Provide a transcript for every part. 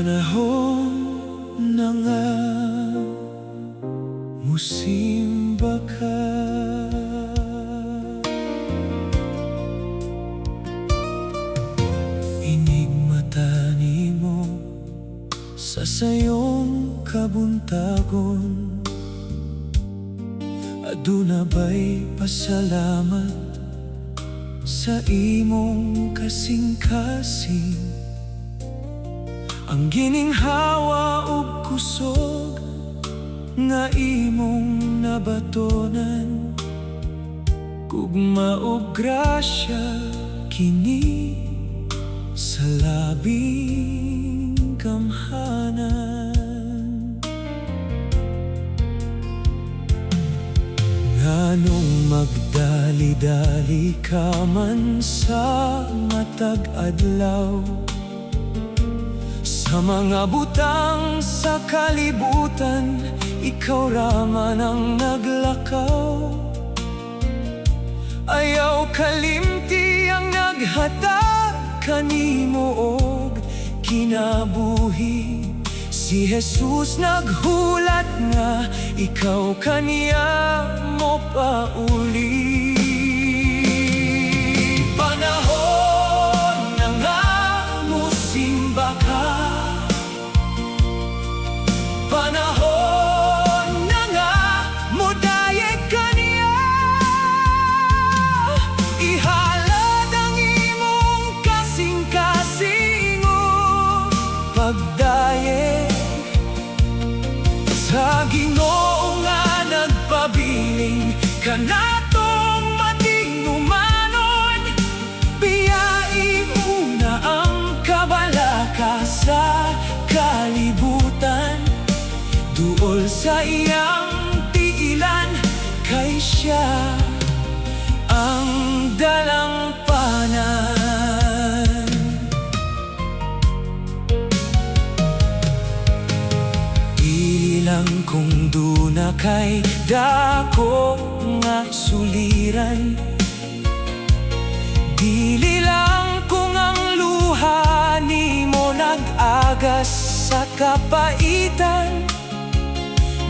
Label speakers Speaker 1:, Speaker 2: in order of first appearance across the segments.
Speaker 1: Panahon na nga musimba ka. Inig mata nimo sa sayong kabuntagon, aduna ba'y pasalamat sa imong kasing-kasing. Ang gininghawa ug kusog nga imong nabatonan, gugma ug grasya kini sa labing kamhanan. Nganong magdali-dali ka man sa matag adlaw, sa mga butang sa kalibutan, ikaw raman ang naglakaw. Ayaw kalimti ang naghatag kanimo og kinabuhi. Si Jesus naghulat nga ikaw kaniya mo pauli. Panahon na nga musimba ka. Panahon na nga mudayeg kaniya. Ihalad ang imong kasing-kasingong pagdayeg sa Ginoo nga nagpabiling kanatong matingumanon. Biyai una ang kabalaka sa kalibutan, duol sa iyang tiilan, kay siya ang dalampanan. Ilang kung duna kay dako nga suliran, dili lang kung ang luha nimo nag-agas sa kapaitan.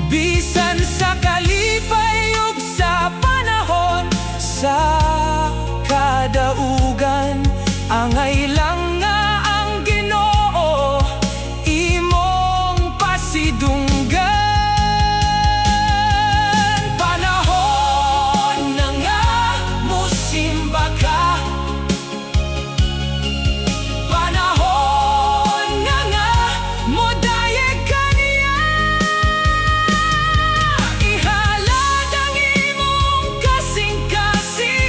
Speaker 1: Bisan sa kalipay ug sa panahon, sa kadaugan, angay lang nga ang Ginoo imong pasidunggan. Panahon na nga musimba ka. Panahon na nga mudayeg kaniya. Ihalad ang imong kasing-kasing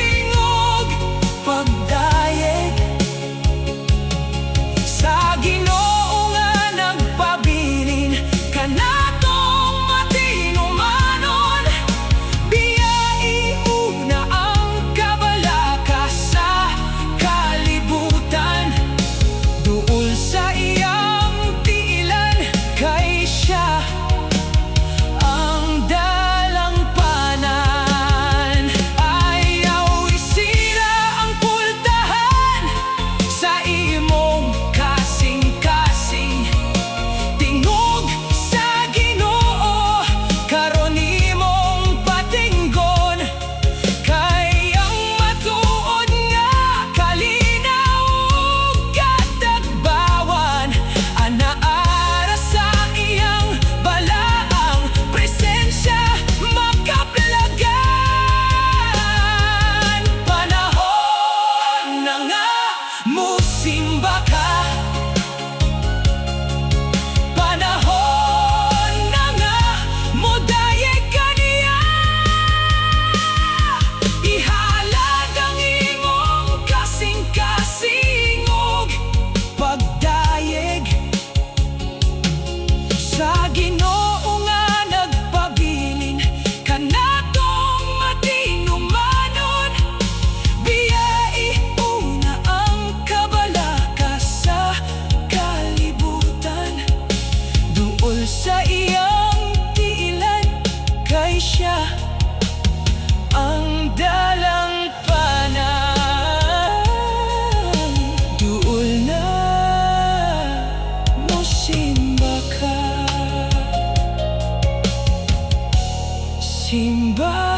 Speaker 1: simbahan.